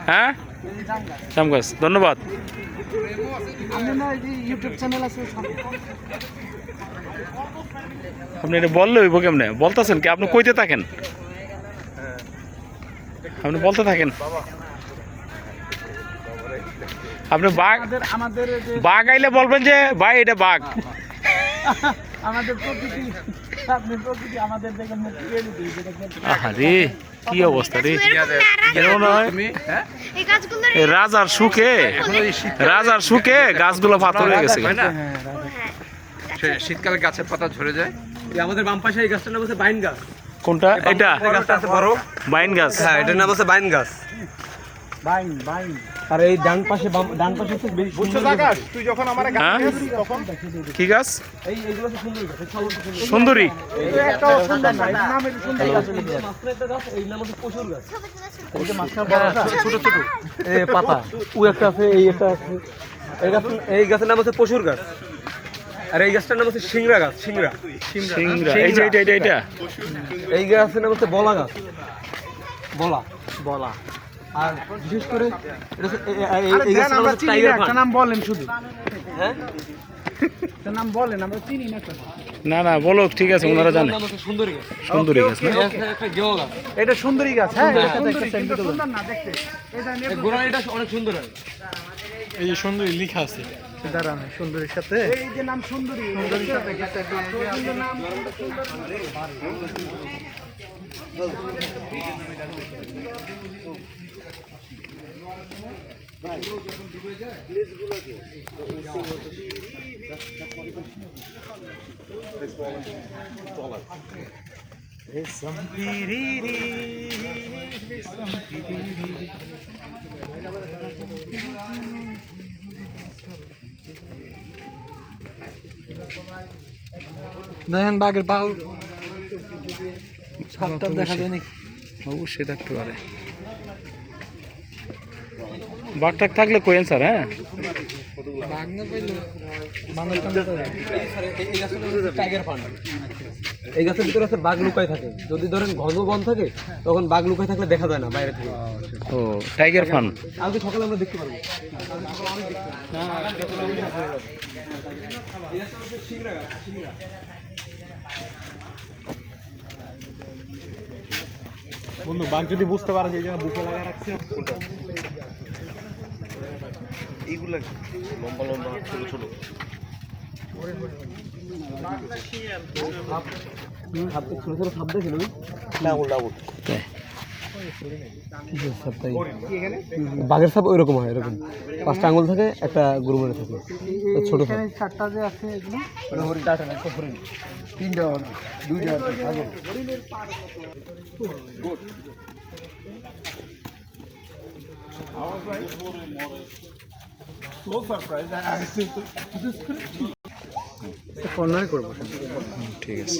হ্যাঁ জাম গাছ, ধন্যবাদ। আপনি এটা বললে হইব কেমনে? বলতেছেন কি? আপনি কইতে থাকেন, আপনি বলতে থাকেন। আপনি বাঘ বাঘ আইলে বলবেন যে ভাই এটা বাঘ। আমাদের প্রকৃতি, আপনি প্রকৃতি আমাদের দেখেন আরে কি অবস্থা রে! রাজার সুখে, রাজার সুখে গাছগুলো পাথর হয়ে গেছে না? শীতকালে গাছের পাতা ঝরে যায়। আমাদের বাম পাশে এই গাছটার নাম হচ্ছে বাইন গাছ। কোনটা এটা? বড় বাইন গাছ। হ্যাঁ, এটার নাম হচ্ছে বাইন গাছ। বাইন বাইন। আর এই ডান পাশে হচ্ছে বেশি সুন্দর গাছ। তুই যখন আমারে গাছ দিছিস তখন কি গাছ? এইগুলো হচ্ছে সুন্দর গাছ। সুন্দরী। এটা একটা সুন্দর না, এর নাম এটা সুন্দর গাছ। মাঝখানে একটা গাছ, এই নাম হচ্ছে পশুর গাছ। এই যে মাঝখানে বড়টা ছোট ছোট পাতা, ও একটা আছে, এই একটা আছে। এই গাছের নাম হচ্ছে পশুর গাছ। আর এই গাছটার নাম হচ্ছে সিংড়া গাছ। সিংড়া সিংড়া। এই যে এটা এটা এটা এই গাছের নাম হচ্ছে বলা গাছ। বলা বলা। আর বিশেষ করে এই গাছের নাম হচ্ছে টাইগার একটা ফান। নাম বলেন শুধু। হ্যাঁ, একটা নাম বলেন, আমরা চিনি না কেন। না না বলো, ঠিক আছে, ওনারা জানে। নাম হচ্ছে সুন্দরী গাছ। সুন্দরী গাছ না? একটা গেও গাছ। এটা সুন্দরী গাছ। হ্যাঁ, হ্যাঁ, এটা সুন্দরী, কিন্তু সুন্দর না দেখতে। এটা নিয়ে এই গোড়ালিটা অনেক সুন্দর হয়। এই যে সুন্দরী লেখা আছে। দাঁড়ান, সুন্দরীর সাথে এই যে নাম সুন্দরী, সুন্দরীর সাথে গেছে নাম দেখেন বাঘের বাহু সাপটা দেখা যায় নাকি? অবশ্যই থাকতে পারে। বাঘটাক থাকলে কোয়েন স্যার। হ্যাঁ, বাঘ না পাইলে মানুষ টাইগার ফান। এই গাছের ভিতরে আছে বাঘ লুকায় থাকে। যদি ধরেন ঘন বন থাকে, তখন বাঘ লুকায় থাকলে দেখা যায় না বাইরে থেকে। ও টাইগার ফান। কালকে সকালে আমরা দেখতে পারবো। বন্ধু, বাঘ যদি বুঝতে পারে যে এই জন্য বুকে লাগা রাখছে এইগুলা লম্বা লম্বা ছোট ছোট। ছোট ছোট সাপ দেখেন? বাঘের সাপ ওই রকম হয়, এরকম 5টা আঙুল থাকে, একটা গুরুমানে থাকে, ছোট সাপ। চারটা যে আছে এগুলো হরিণ, চারটা না, একটা হরিণ, তিনটা হরিণ, দুইটা আছে ছাগল। কর্নারে করবো। ঠিক আছে।